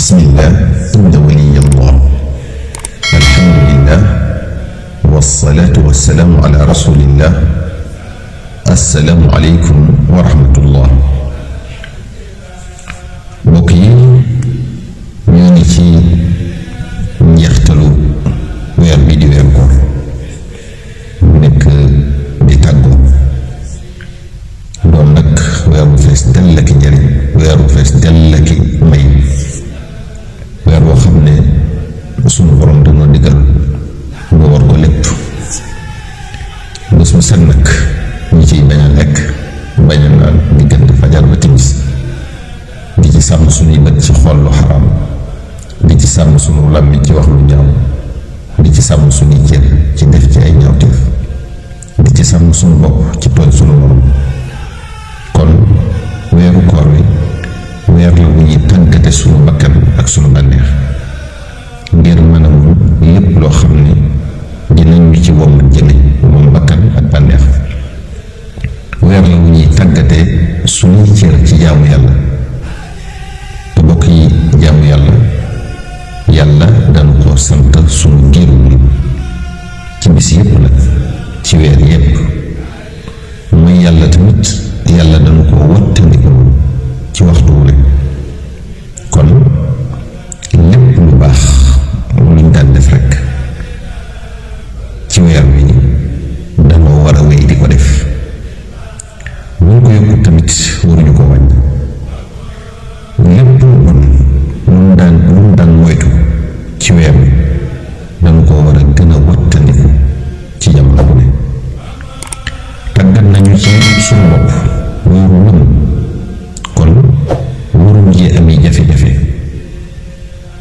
bismillah inna waliyallah alhamdulillah wassalatu wassalaamu ala rasulillah assalaamu aleykum wa rahmatullah. mbokk yi ñoo ngi ci njeextalu weer bi di weer koor mu nekk di tàggoo doon nag weer bu fees dell ak njariñ, weer bu fees dell ak may, weer boo xam ne sunu borom dañoo digal nga war ko lépp bés bu set nag ñi ciy bañ a lekk bañ a naan diggante fajar ba timis, di ci sàmm suñuy bët ci xool lu xaraam, di ci sàmm suñu làmmiñ ci wax lu ñaaw, di ci sàmm suñuy cër ci def ci ay ñaawteef, di ci sàmm suñu bopp ci tooñ suñu morom. kon weeru koor wi weer la bu ñuy tàggate suñu bakkan ak suñu bànneex ngir mën a mun lépp loo xam ne dinañ ñu ci wom jële moom bakkan ak bànneex. weer la bu ñuy tàggate suñuy cër ci jaamu yàlla, te bokk yi jaamu yàlla dañu ko sant suñu giiru ci bis yépp nag, ci weer yépp. mooy yàlla tamit yàlla dañu ko wattandiku ci waxtu wu ne. kon lépp lu baax luñ daan def rekk ci weer wi dañoo war a wéy di ko def. buñ ko yokku tamit waruñu ko wàññ. lépp lu bon lu daan moytu ci weer wi dañu ko war a gën a wattandiku ci jamono bu ne. tàggat nañu ci suñu bopp weeru lëm, kon waruñu ci ami jafe-jafe.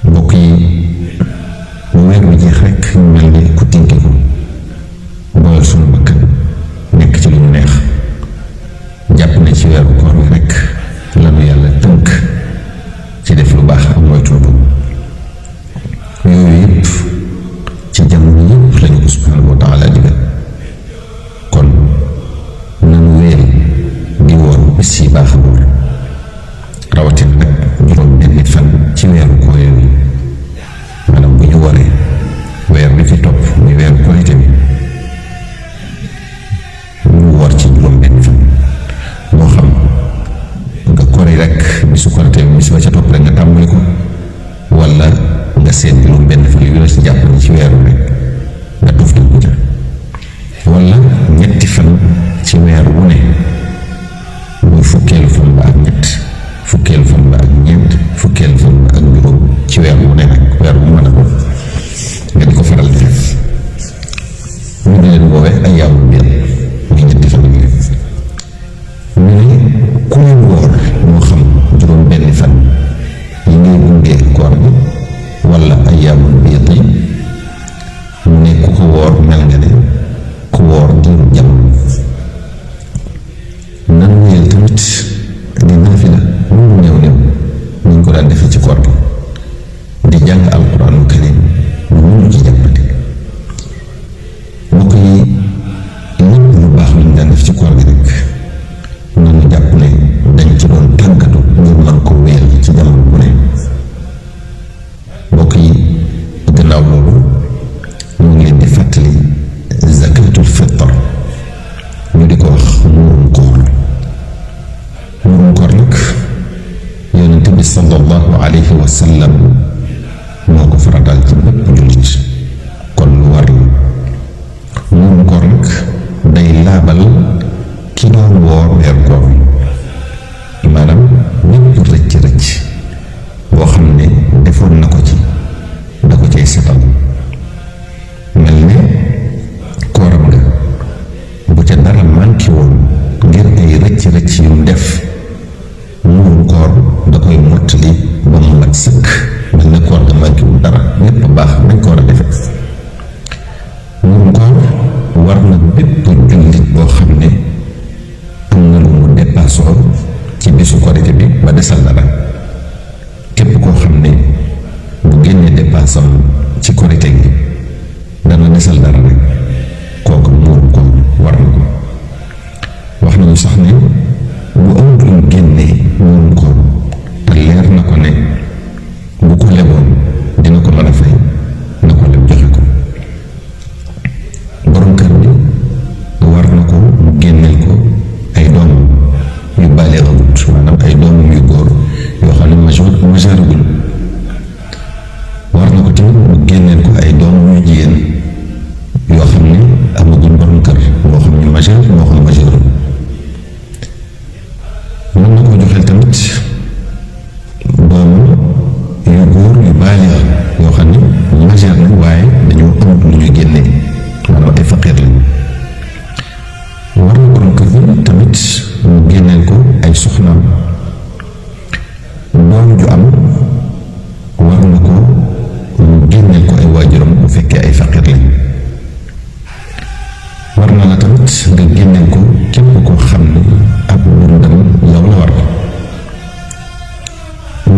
mbokk yi bu weer wi jeex rekk ñu mel ni ku tinkiku boyal suñu bakkan nekk ci lu ñu neex, jàpp ne ci weeru koor wi rekk lanu yàlla tënk ci def lu baax ak moytu lu bon. yooyu yëpp ci jamono yëpp lañu ko subhanahu wa taala digal. kon nanu wéel di woor bis yi baax a woor, rawatina nag juróom benni fan ci weeru koor yi. maanaam bu ñu waree weer bi ci topp muy weeru korite bi ñu war ci juróom benni fan. moo xam nga kori rek bisu korite bi bis ba ca topp rek nga tàmbali ko, wala nga seet juróom benn fan yu la ci jàpp ni ci weeru rek nga toftal ko ca, wala ñetti fan ci weer wu ne muy fukkeelu fan ba ak ñett, fukkeelu fan ba ak ñeent, fukkeelu fan ba ak juróom ci weer wu ne nag, weer wu mën a doon nga di ko faral di def. ñu di leen woowee ay yaamu biir muy ñetti fan yi. ñu ne ku leen woor moo xam juróom benni fan yi ngay gungee koor bi wala ay yaamul biir yi, mu ne ku ko woor mel nga ne ku woor diiru jamono. nan wéyal tamit di naafila lu mu néew néew ñu ko daan defee ci koor gi, di jàng alquraanul karim ñu ci jàppante. mbokk yi lépp lu baax lu ñu daan def ci koor gi rek nanu jàpp ne dañ ci doon tàggatu ngir mën ko wéyal ci jamono bu ne. mbokk yi gannaaw loolu ñu ngi leen di fàttali zakatul fitr, ñu di ko wax muurum koor. muurum koor nag yonent bi sallallahu alayhi wa sallam moo ko farataal ci bépp jullit, kon lu war la. muurum koor nag day laabal ki doon woor weer koor, maanaam bépp rëcc-rëcc boo xam ne defoon na ko ci da ko cay setal. mel ne kooram nga bu ca dara manqué woon ngir ay rëcc-rëcc yu mu def, muurum koor da koy mottali ba mu mat sëkk. mel ne koor ga manqué wul dara, lépp baax nañ ko war a defe.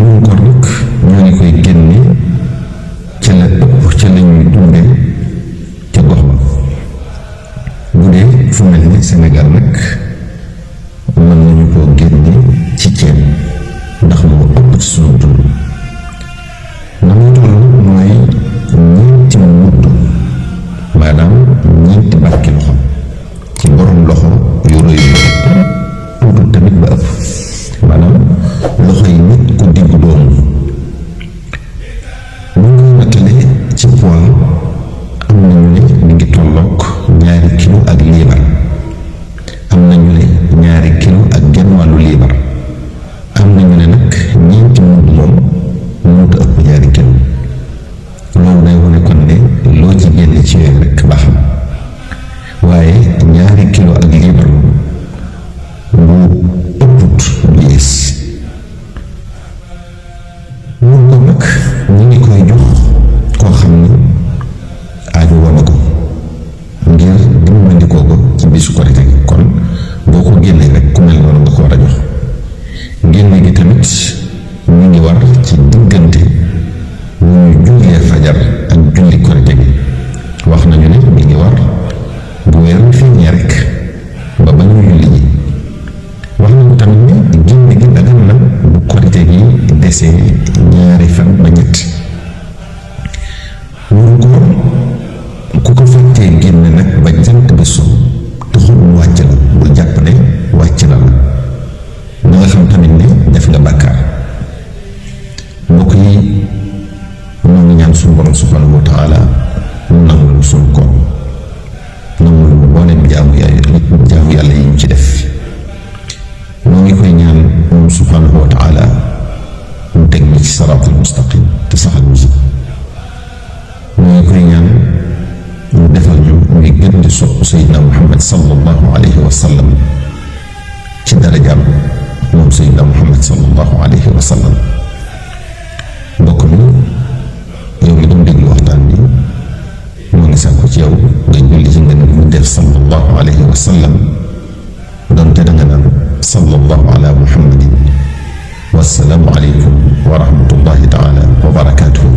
murum koor nag ñoo ngi koy génne ca la ëpp ca la ñuy dunde ca gox ba. bu dee fu mel ni Sénégal nag mën nañu koo génne ci ceeb ndax moo ëpp ci sunu dund. na mu toll mooy ñeenti mudd, maanaam ñeenti barki loxo ci borom loxo yu rëy tuutu tamit ba ëpp, maanaam loxo yi nit ku diggu doomu. ñu ngi nattale ci poids am nañu ne mi ngi tolloog 2 kilo ak liibar, am nañu ne 2 kilo ak genn wàllu liibar, am nañu ne nag ñeenti mudd moom mënut a ëpp 2 kilo. loolu day wane kon ne loo ci génne ci yooyu rek baax na, waaye 2 kilo ak liibar bu ëpput du yées. mun ko nag ñu ngi koy jox koo xam ni aaju woon ko ngir dimbandikoo ko ci bisu Korite gi. kon boo ko génnee rek ku mel noonu nga ko war a jox. génne gi tamit ñu ngi war ci diggante bu ñu jullee fajar ak julli Korite gi. wax nañu ne mi ngi war bu weer wi feeñee rek ba ba ñu julli ji. wax nañu tamit ne génne gi dagan na bu Korite gi desee 2 fan ba 3. murum koor ku ko fàttee génne nag ba jant bi so taxul mu wàcc la, bul jàpp ne wàcc na la, na nga xam tamit ne def nga bàkkaar. mbokk yi ñoo ngi ñaan suñu borom subhanahu wa taala mu nangul suñu koor, nangul mboolem jaamu yàlla yi ñu ci def. ñoo ngi koy ñaan moom subhanahu wa taala mu teg ñu ci siraatul mustaqim te saxal ñu si. ñoo ngi koy ñaan mu defal ñu ngi gën di sopp Seydina Muhammad sallallahu alayhi wa sallam ci darajaam moom Seydina Muhammad sallallahu alayhi wa sallam. mbokk mi yow mi doon déglu waxtaan bi moo ngi sàkku ci yow nga julli ci ngeen mu def sallallahu alayhi wa sallam, donte da nga naan sallallahu ala muhammadin. wassalaamu aleykum wa rahmatullahi taala wa barakatuhu.